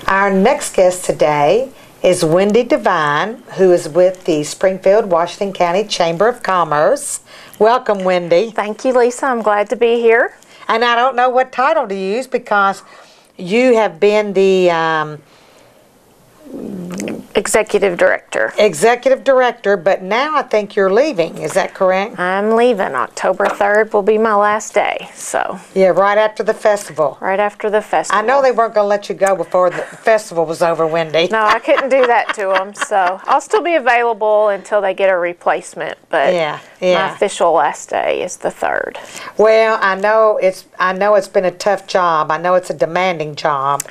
Our next guest today is Wendy Devine, who is with the Springfield, Washington County Chamber of Commerce. Welcome, Wendy. Thank you, Lisa. I'm glad to be here. And I don't know what title to use because you have been the Executive Director. Executive Director, but now I think you're leaving. Is that correct? I'm leaving. October 3rd will be my last day. So Yeah, right after the festival. right after the festival. I know they weren't going to let you go before the festival was over, Wendy. No, I couldn't do that to them. So I'll still be available until they get a replacement. But Yeah. my official last day is the 3rd. Well, I know it's been a tough job. I know it's a demanding job.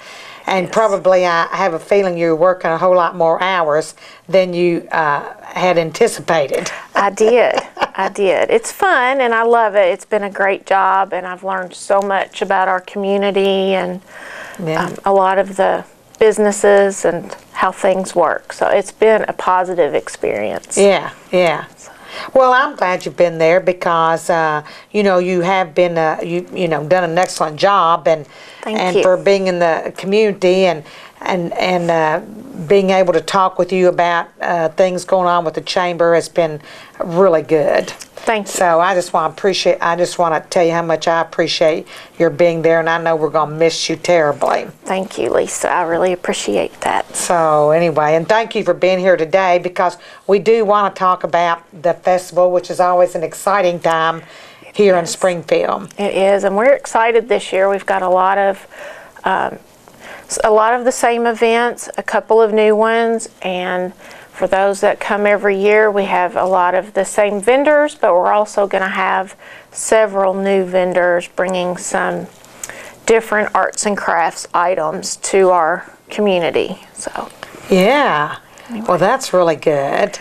And Yes. probably I have a feeling you're working a whole lot more hours than you had anticipated. I did. I did. It's fun and I love it. It's been a great job and I've learned so much about our community and Yeah. a lot of the businesses and how things work. So it's been a positive experience. Yeah, yeah. Well, I'm glad you've been there because you have been done an excellent job and Thank you. for being in the community and being able to talk with you about things going on with the chamber has been really good. Thank you. So I just want to tell you how much I appreciate your being there, and I know we're going to miss you terribly. Thank you, Lisa. I really appreciate that. So anyway, and thank you for being here today because we do want to talk about the festival, which is always an exciting time here in Springfield. It is, and we're excited this year. We've got a lot of the same events, a couple of new ones, and for those that come every year, we have a lot of the same vendors, but we're also going to have several new vendors bringing some different arts and crafts items to our community. So, Yeah. Well, that's really good.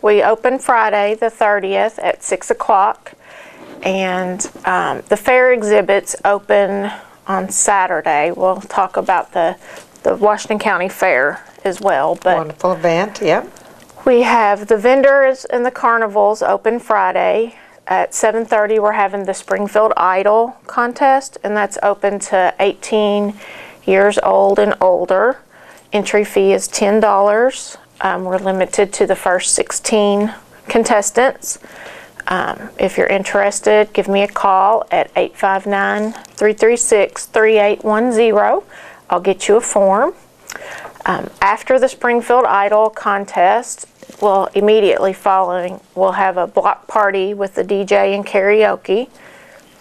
we open Friday the 30th at 6 o'clock, and the fair exhibits open on Saturday. We'll talk about the Washington County Fair as well. But Wonderful event, yep. we have the vendors and the carnivals open Friday. At 7:30 we're having the Springfield Idol contest, and that's open to 18 years old and older. Entry fee is $10. We're limited to the first 16 contestants. If you're interested, give me a call at 859-336-3810. I'll get you a form. After the Springfield Idol contest, immediately following, we'll have a block party with the DJ and karaoke.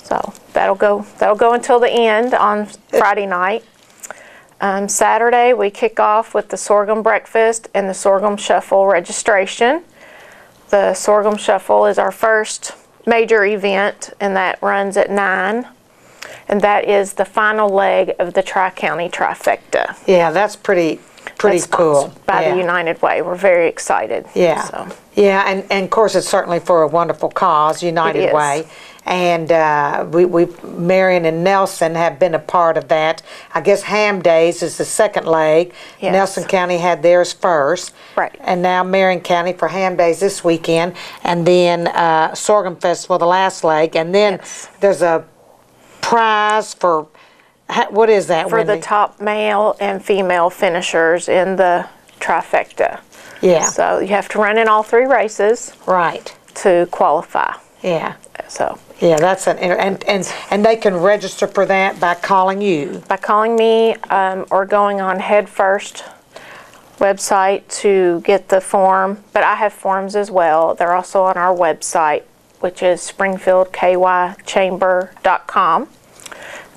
So that'll go until the end on Friday night. Saturday, we kick off with the Sorghum Breakfast and the Sorghum Shuffle registration. The Sorghum Shuffle is our first major event, and that runs at 9. And that is the final leg of the Tri-County Trifecta. Yeah, that's pretty That's cool. sponsored by the United Way. We're very excited. Yeah. So. Yeah, and of course it's certainly for a wonderful cause, United It is. Way. And Marion and Nelson have been a part of that. I guess Ham Days is the second leg. Yes. Nelson County had theirs first. Right. And now Marion County for Ham Days this weekend. And then Sorghum Festival, the last leg. And then Yes. there's a prize for, what is that, For the Wendy? top male and female finishers in the trifecta. Yeah, So you have to run in all 3 races right. to qualify. Yeah. So Yeah, that's and they can register for that by calling you. by calling me or going on Head First website to get the form, but I have forms as well. They're also on our website, which is springfieldkychamber.com.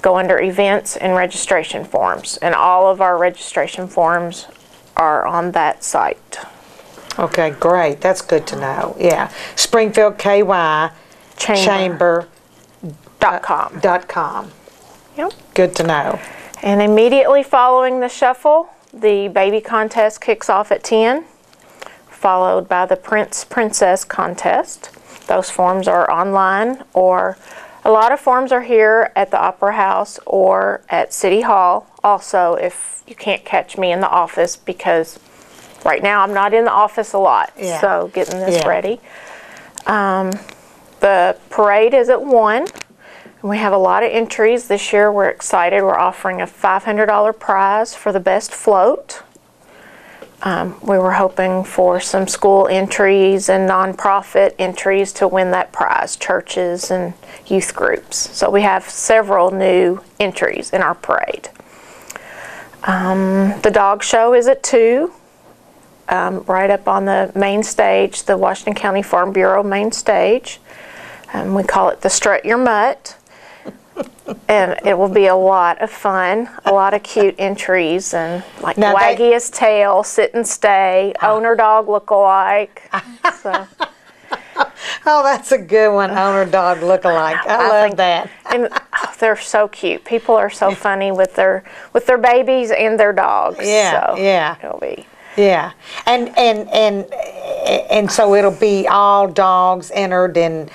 Go under events and registration forms, and all of our registration forms are on that site. Okay, great. That's good to know. Yeah, Springfield KY Chamber.com. Yep. Good to know. And immediately following the shuffle, the baby contest kicks off at 10, followed by the Prince Princess contest. Those forms are online, or a lot of forms are here at the Opera House or at City Hall. Also, if you can't catch me in the office, because right now I'm not in the office a lot, Yeah. so getting this Yeah. ready. The parade is at 1. And we have a lot of entries this year. We're excited. We're offering a $500 prize for the best float. We were hoping for some school entries and nonprofit entries to win that prize, churches and youth groups. So we have several new entries in our parade. The dog show is at 2, right up on the main stage, the Washington County Farm Bureau main stage. We call it the Strut Your Mutt. And it will be a lot of fun, a lot of cute entries, and like now waggiest tail, sit and stay, owner dog look-alike. So, Oh, that's a good one, owner dog look-alike. I love that. and they're so cute. People are so funny with their babies and their dogs. Yeah, so yeah. It'll be. Yeah, and so it'll be all dogs entered in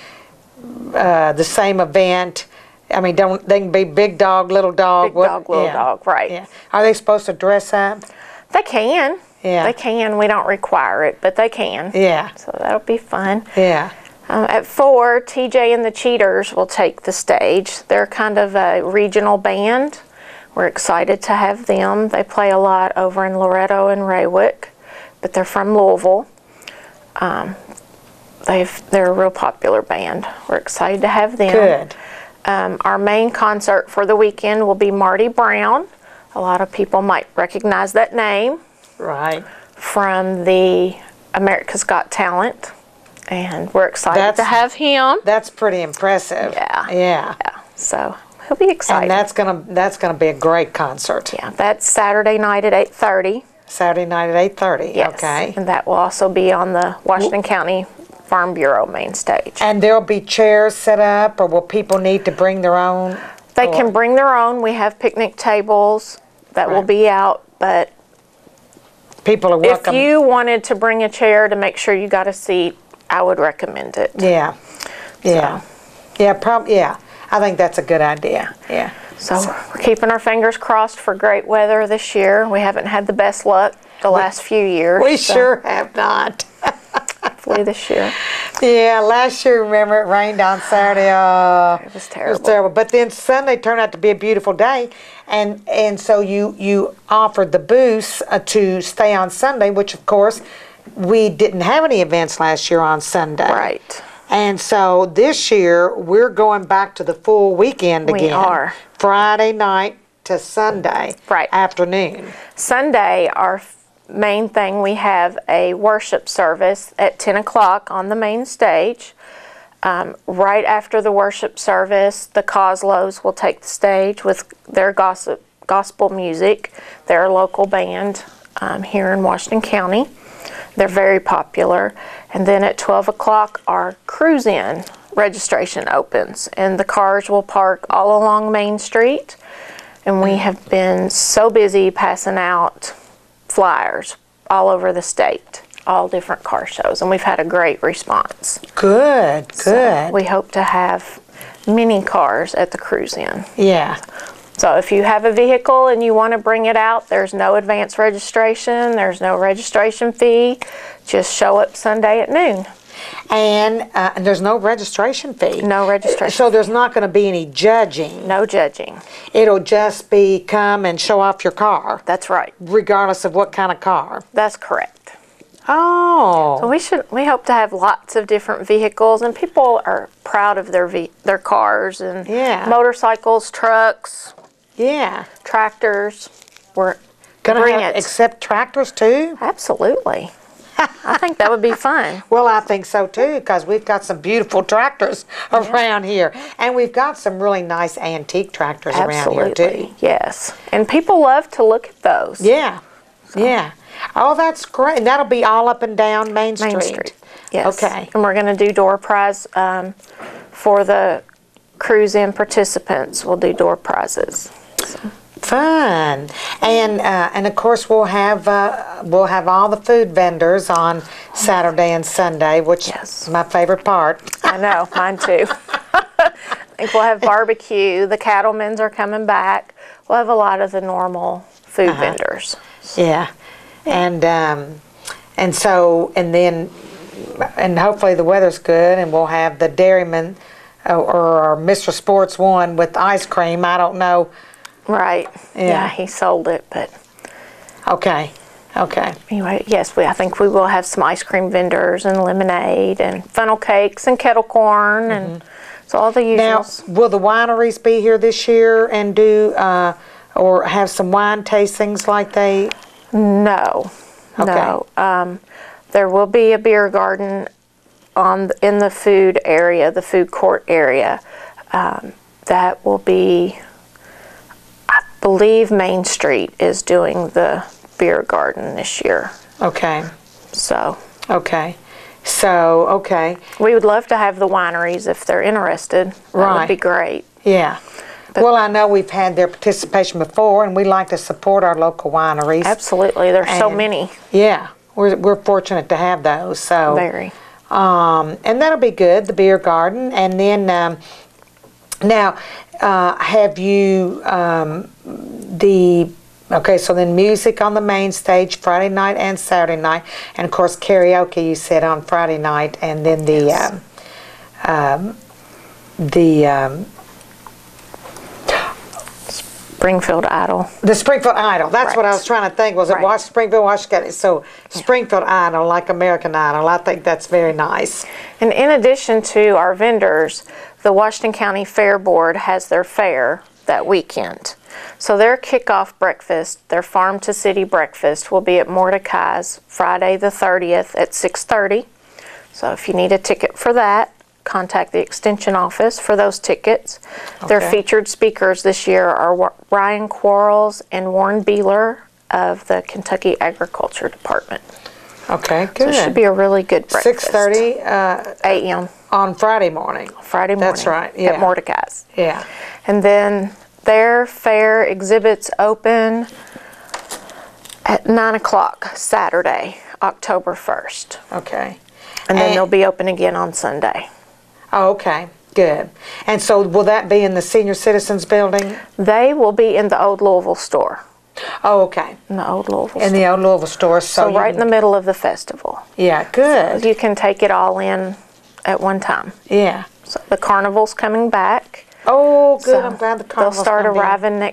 the same event. I mean, they can be big dog, little dog. Big dog, little dog, right. Yeah. Are they supposed to dress up? They can. Yeah. They can. We don't require it, but they can. Yeah. So that'll be fun. Yeah. At 4, TJ and the Cheaters will take the stage. They're kind of a regional band. We're excited to have them. They play a lot over in Loretto and Raywick, but they're from Louisville. They're a real popular band. We're excited to have them. Good. Our main concert for the weekend will be Marty Brown. A lot of people might recognize that name Right. from the America's Got Talent, and we're excited to have him. That's pretty impressive. Yeah. Yeah. Yeah, so he'll be excited. And that's gonna be a great concert. Yeah, that's Saturday night at 8:30. Saturday night at 8:30. Yes, Okay. and that will also be on the Washington County Farm Bureau main stage. And there'll be chairs set up, or will people need to bring their own? They can bring their own. We have picnic tables that will Right. be out, but People are welcome. if you wanted to bring a chair to make sure you got a seat, I would recommend it. Yeah. Yeah. Yeah. I think that's a good idea. Yeah. So we're keeping our fingers crossed for great weather this year. We haven't had the best luck the last few years. We so sure have not. hopefully this year. Yeah, last year, remember, it rained on Saturday. It was It terrible. was terrible. But then Sunday turned out to be a beautiful day. And so you offered the booths to stay on Sunday, which, of course, we didn't have any events last year on Sunday. Right. And so this year, we're going back to the full weekend We again. are. Friday night to Sunday Right. afternoon. Sunday, our main thing, we have a worship service at 10 o'clock on the main stage. Right after the worship service, the Coslows will take the stage with their gospel music. They're a local band here in Washington County. They're very popular. And then at 12 o'clock, our cruise-in registration opens, and the cars will park all along Main Street. And we have been so busy passing out flyers all over the state, all different car shows, and we've had a great response. Good, good. So we hope to have many cars at the cruise-in. Yeah. So if you have a vehicle and you want to bring it out, there's no advance registration, there's no registration fee. Just show up Sunday at noon. And there's no registration fee. No registration. So there's not going to be any judging. No judging. It'll just be come and show off your car, That's right. regardless of what kind of car. That's correct. Oh. So we hope to have lots of different vehicles, and people are proud of their cars and Yeah. motorcycles, trucks, Yeah. tractors. We're Gonna bring have, it. accept tractors too? Absolutely. I think that would be fun. Well, I think so too, because we've got some beautiful tractors around here. And we've got some really nice antique tractors around here too. Absolutely. Yes. And people love to look at those. Yeah. Yeah. Oh, that's great. And that'll be all up and down Main Street. Main Street. Yes. Okay. And we're going to do door prize for the cruise-in participants. We'll do door prizes. Fun. And of course we'll have all the food vendors on Saturday and Sunday, which Yes. is my favorite part. I know, mine too. I think we'll have barbecue. The cattlemen's are coming back. We'll have a lot of the normal food vendors. Yeah. And so and hopefully the weather's good, and we'll have the dairymen or Mr. Sports won with ice cream. I don't know. Right. Yeah. Yeah, he sold it, but Okay. Okay. anyway, yes, I think we will have some ice cream vendors and lemonade and funnel cakes and kettle corn and so all the Now, usuals. will the wineries be here this year and do or have some wine tastings like they? No. Okay. No. There will be a beer garden in the food area, the food court area. That will be, I believe Main Street is doing the beer garden this year. Okay. So Okay. So, okay. we would love to have the wineries if they're interested. That Right. would be great. Yeah. Well, I know we've had their participation before, and we like to support our local wineries. Absolutely. There's so And- many. Yeah, we're fortunate to have those. So, Very. and that'll be good. The beer garden, and then now, have you okay? So then, music on the main stage Friday night and Saturday night, and of course karaoke. You said on Friday night, and then Springfield Idol. the Springfield Idol. That's what I Right. was trying to think. Was it Right. Springfield, Washington? So Springfield Idol, like American Idol. I think that's very nice. And in addition to our vendors, the Washington County Fair Board has their fair that weekend. So their kickoff breakfast, their farm to city breakfast, will be at Mordecai's Friday the 30th at 6:30. So if you need a ticket for that, contact the extension office for those tickets. Their Okay. featured speakers this year are Ryan Quarles and Warren Beeler of the Kentucky Agriculture Department. Okay, So good. it should be a really good breakfast. 6:30 a.m. on Friday morning. Friday morning. That's right, yeah. At Mordecai's. Yeah. And then their fair exhibits open at 9 o'clock Saturday, October 1st. Okay. And then they'll be open again on Sunday. Oh, okay. Good. And so will that be in the Senior Citizens Building? They will be in the Old Louisville store. Oh, okay. In the Old Louisville In store. the old Louisville store. So, So right in the middle of the festival. Yeah, good. You can take it all in at one time. Yeah. So the carnival's coming back. Oh, good. So I'm glad the they'll carnival's start gonna be- arriving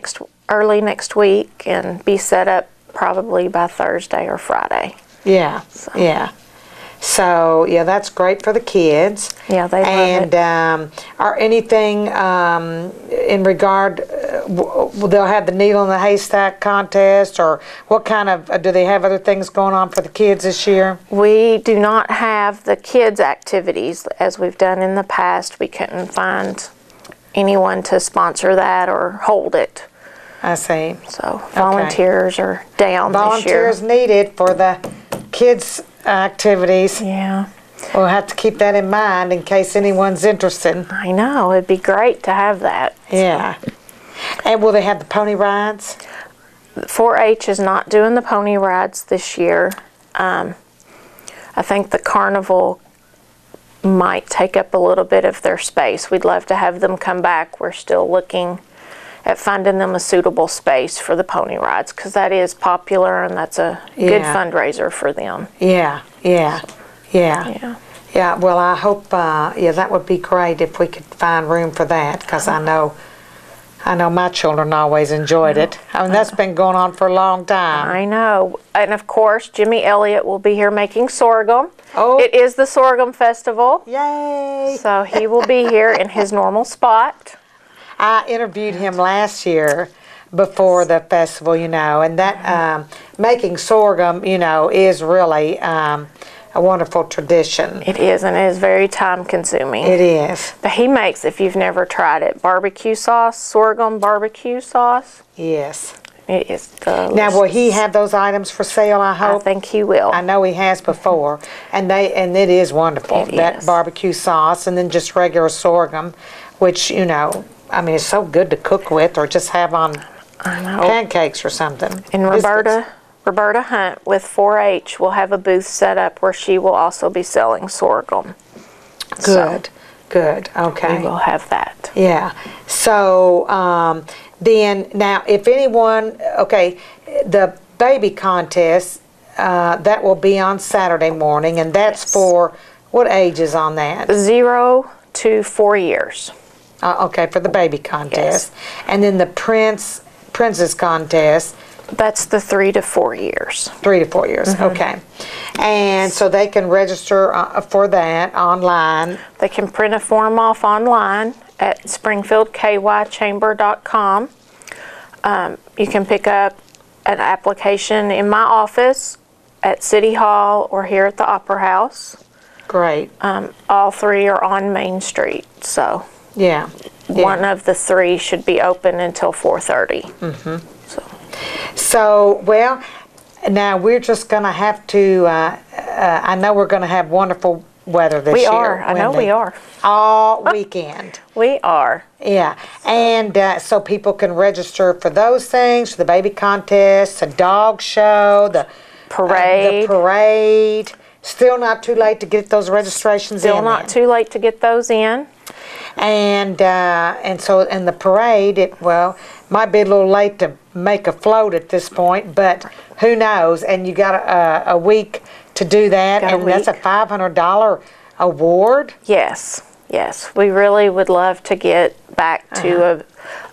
early next week and be set up probably by Thursday or Friday. Yeah. Yeah. So, yeah, that's great for the kids. Yeah, they love and, it. are anything in regard, they'll have the needle in the haystack contest, or what kind of, do they have other things going on for the kids this year? We do not have the kids' activities as we've done in the past. We couldn't find anyone to sponsor that or hold it. I see. So volunteers are down Volunteers this year. needed for the kids' activities. Yeah, We'll have to keep that in mind in case anyone's interested. I know. It'd be great to have that. Yeah. And will they have the pony rides? 4-H is not doing the pony rides this year. I think the carnival might take up a little bit of their space. We'd love to have them come back. We're still looking at finding them a suitable space for the pony rides because that is popular and that's a good Yeah. fundraiser for them. Yeah, yeah, yeah. Yeah. Yeah, well, I hope, yeah, that would be great if we could find room for that, because I know my children always enjoyed it. I mean, that's been going on for a long time. I know. And of course, Jimmy Elliott will be here making sorghum. Oh. It is the Sorghum Festival. Yay! So he will be here in his normal spot. I interviewed him last year before the festival, and that making sorghum, is really a wonderful tradition. It is, and it is very time consuming. It is. But he makes, if you've never tried it, barbecue sauce, sorghum barbecue sauce. Yes. It is delicious. Now, will he have those items for sale, I I hope? think he will. I know he has before, and it is wonderful. It That is. barbecue sauce, and then just regular sorghum, which I mean, it's so good to cook with, or just have on I know. pancakes or something. And Biscuits. Roberta Hunt with 4-H will have a booth set up where she will also be selling sorghum. Good, good. So Okay. we will have that. Yeah. So then, now, if anyone, the baby contest, that will be on Saturday morning, and that's Yes. for what ages on that? 0 to 4 years. Okay, for the baby contest. And then the princess contest, That's the 3 to 4 years. 3 to 4 years. Okay. And so they can register for that online. They can print a form off online at springfieldkychamber.com. You can pick up an application in my office, at City Hall, or here at the Opera House. Great. All 3 are on Main Street, so Yeah. one of the 3 should be open until 4:30. So, well, now we're just going to have to, I know we're going to have wonderful weather this We year. are. I know Wendy. we are. All weekend. We are. Yeah. And so people can register for those things, the baby contest, the dog show, the Parade. the parade. Still not too late to get those registrations in. Still not too late to get those in. And so in the parade, it might be a little late to make a float at this point, but who knows? And you got a week to do that, Got a and that's a week. $500 award. Yes, yes. We really would love to get back to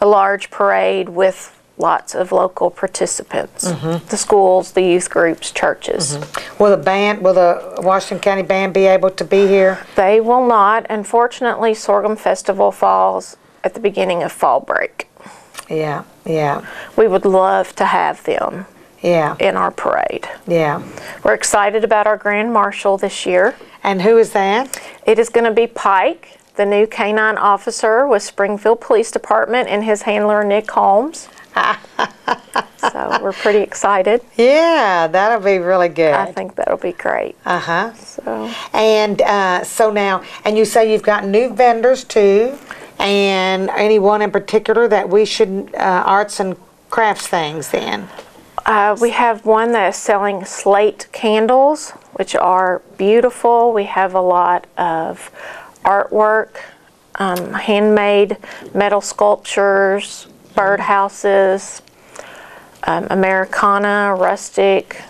a large parade with lots of local participants. The schools, the youth groups, churches. Will the Washington County Band be able to be here? They will not. Unfortunately, Sorghum Festival falls at the beginning of fall break. Yeah, yeah, We would love to have them yeah, in our parade. yeah. We're excited about our Grand Marshal this year. And who is that? It is going to be Pike, the new canine officer with Springfield Police Department, and his handler, Nick Holmes. So we're pretty excited. Yeah, that'll be really good. I think that'll be great. Uh-huh. So And so now, and you say you've got new vendors too, and anyone in particular that we should, arts and crafts things then? we have one that is selling slate candles, which are beautiful. We have a lot of artwork, handmade metal sculptures, birdhouses, Americana, rustic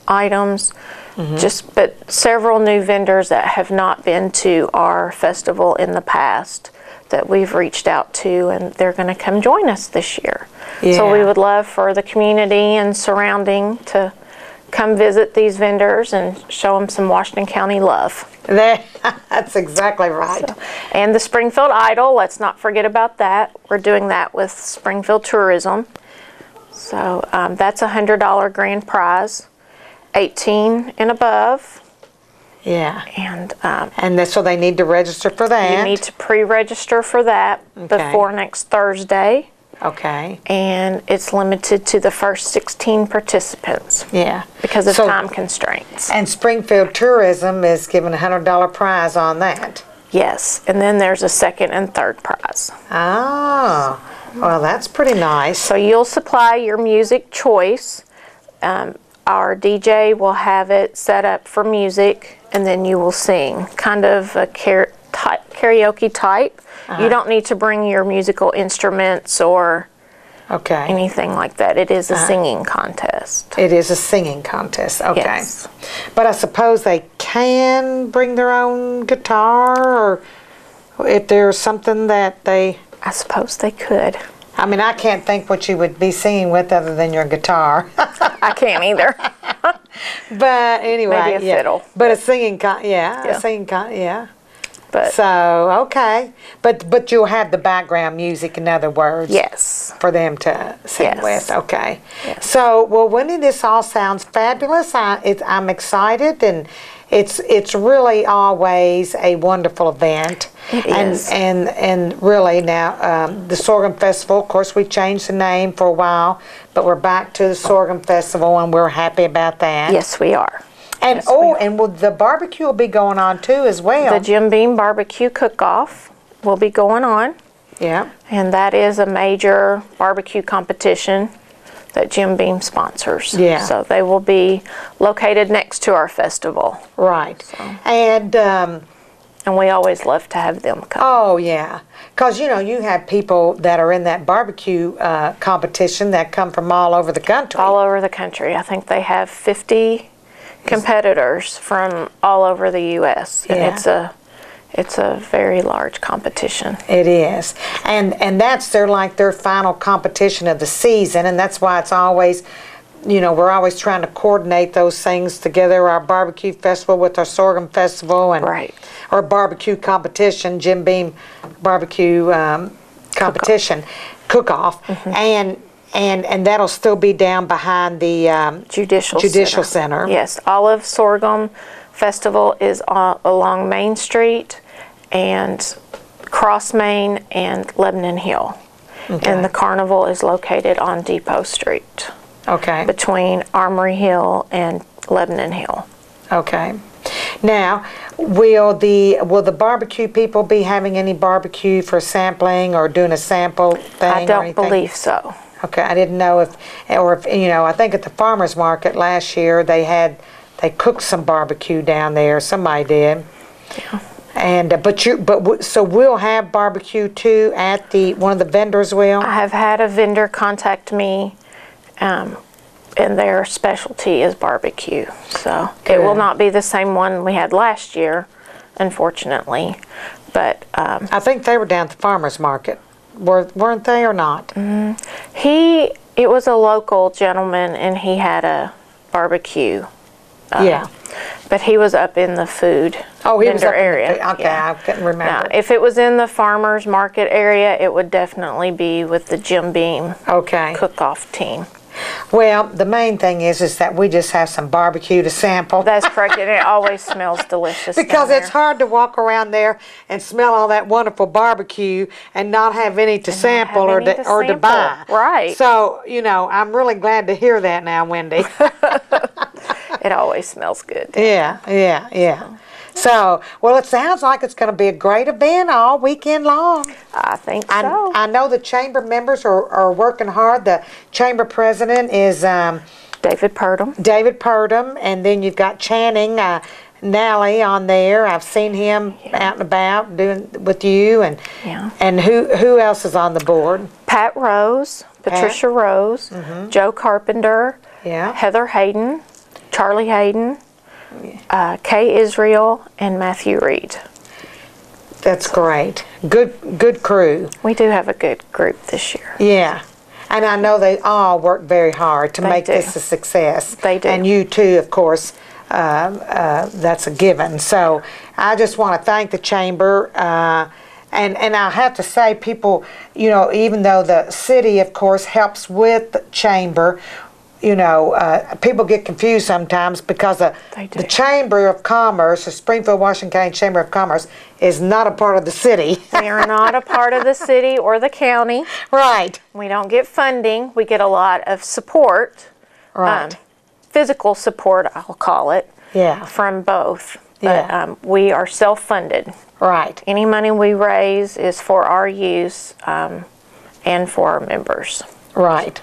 items. But several new vendors that have not been to our festival in the past that we've reached out to, and they're going to come join us this year. So we Yeah. would love for the community and surrounding to come visit these vendors and show them some Washington County love. That's exactly right. And the Springfield Idol, let's not forget about that. We're doing that with Springfield Tourism. So that's a $100 grand prize, 18 and above. Yeah. And So they need to register for that. you need to pre-register for that before next Thursday. Okay. And it's limited to the first 16 participants Yeah. because of So- time constraints. And Springfield Tourism is giving a $100 prize on that. Yes, and then there's a second and third prize. Oh, well, that's pretty nice. So you'll supply your music choice. Our DJ will have it set up for music, and then you will sing, kind of a karaoke type. You don't need to bring your musical instruments or Okay. anything like that. It is a singing contest. It is a singing contest. Okay. Yes. But I suppose they can bring their own guitar, or if there's something that they. I suppose they could. I mean, I can't think what you would be singing with other than your guitar. I can't either. But anyway, Maybe a yeah. fiddle. But a singing Yeah. a singing yeah. But So okay, but you'll have the background music, in other words. yes. For them to sing Yes. with. Okay. Yes. So, well, Wendy, this all sounds fabulous. I'm excited, and it's really always a wonderful event. It and, is. And really now, the Sorghum Festival, of course, we changed the name for a while, but we're back to the Sorghum Festival, and we're happy about that. Yes, we are. And Yes, we are. and well, the barbecue will be going on too as well. The Jim Beam Barbecue Cook-Off will be going on, Yeah. and that is a major barbecue competition that Jim Beam sponsors. Yeah. So they will be located next to our festival, Right. And and we always love to have them come. oh yeah, because you have people that are in that barbecue competition that come from all over the country. All over the country. I think they have 50 competitors from all over the U.S. And Yeah. It's a very large competition. It is, and that's their final competition of the season, and that's why it's always, we're always trying to coordinate those things together. Our barbecue festival with our sorghum festival, and Right. or barbecue competition, Jim Beam barbecue competition, cook-off, and that'll still be down behind the Judicial Center. Yes, Olive Sorghum Festival is along Main Street and Cross Main and Lebanon Hill. Okay. And the carnival is located on Depot Street Okay. between Armory Hill and Lebanon Hill. Okay. Now, will the barbecue people be having any barbecue for sampling or doing a sample thing? I or don't anything? believe so. Okay, I didn't know if I think at the farmers market last year they cooked some barbecue down there. Somebody did. Yeah. And so we'll have barbecue too at one of the vendors will. I have had a vendor contact me, and their specialty is barbecue. So it will Good. not be the same one we had last year, unfortunately. But I think they were down at the farmers market, weren't they or not? it was a local gentleman, and he had a barbecue. Yeah. But he was up in the food Oh, he was vendor up in the area. food- okay, Yeah. I couldn't remember. Now, if it was in the farmers market area, it would definitely be with the Jim Beam Okay. cook-off team. Well, the main thing is that we just have some barbecue to sample. That's correct, and it always smells delicious Because down it's there. hard to walk around there and smell all that wonderful barbecue and not have any to sample have or any to, to or to sample. buy. Right. So, I'm really glad to hear that now, Wendy. It always smells good. Yeah. So, well, it sounds like it's going to be a great event all weekend long. I think so. I know the chamber members are working hard. The chamber president is David Purdom. David Purdom, and then you've got Channing Nally on there. I've seen him out and about doing with you, and Yeah. and who else is on the board? Pat Rose, Patricia Rose, Joe Carpenter, Yeah. Heather Hayden, Charlie Hayden, Kay Israel, and Matthew Reed. That's great. Good crew. We do have a good group this year. Yeah. And I know they all work very hard to They make do. this a success. They do. And you too, of course, that's a given. So I just want to thank the chamber. And I have to say, people, even though the city, of course, helps with the chamber, people get confused sometimes because They do. the Chamber of Commerce, the Springfield, Washington County Chamber of Commerce, is not a part of the city. We are not a part of the city or the county. Right. We don't get funding. We get a lot of support, Right. physical support, I'll call it, Yeah. from both. Yeah. But we are self-funded. Right. Any money we raise is for our use and for our members. Right.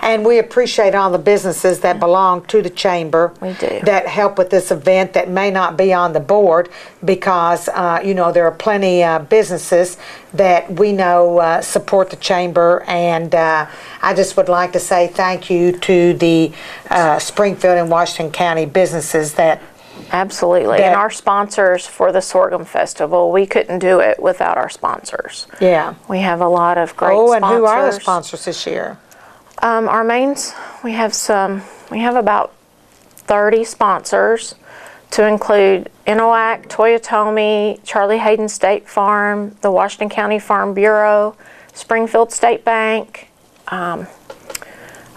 And we appreciate all the businesses that belong to the chamber. We do. That help with this event that may not be on the board because, there are plenty of businesses that we know support the chamber. And I just would like to say thank you to the Springfield and Washington County businesses that Absolutely. That- And our sponsors for the Sorghum Festival, we couldn't do it without our sponsors. Yeah. We have a lot of great Oh, sponsors. and who are the sponsors this year? Our mains, we have about 30 sponsors to include INOAC, Toyotomi, Charlie Hayden State Farm, the Washington County Farm Bureau, Springfield State Bank.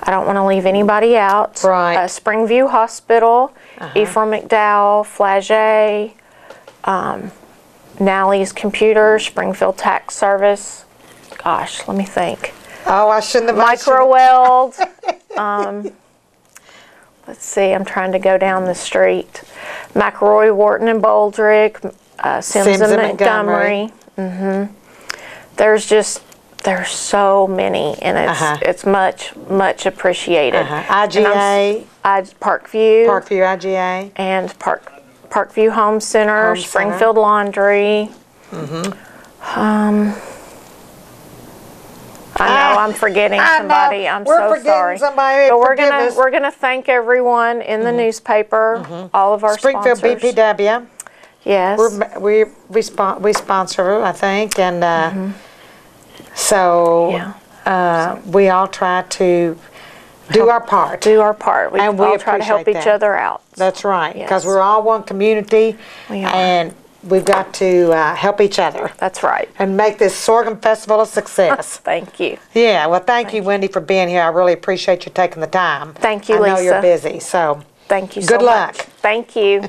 I don't want to leave anybody out. Right. Springview Hospital, Ephraim McDowell, Flagey, Nally's Computers, Springfield Tax Service. Gosh, let me think. Oh, I shouldn't have. Microweld. Let's see, I'm trying to go down the street. McElroy, Wharton, and Boldrick, Sims and Montgomery. There's so many, and it's much appreciated. IGA, Parkview, Parkview IGA. and Parkview Home Center, Home Center. Springfield Laundry. I know I'm forgetting I know. somebody. I'm We're so forgetting sorry. somebody. But Forgive us. we're gonna thank everyone in the newspaper, all of our Springfield sponsors. BPW. Yes. We sponsor, I think, and so Yeah. we all try to do our part. Do our part. We And we all try to help appreciate each that. other out. That's right, because Yes. we're all one community, We are. and we've got to help each other That's right. and make this sorghum festival a success. Thank you. Yeah, well, thank you, Wendy, for being here. I really appreciate you taking the time. Thank you, I know you're Lisa. busy, so Thank you so Good much. luck. Thank you.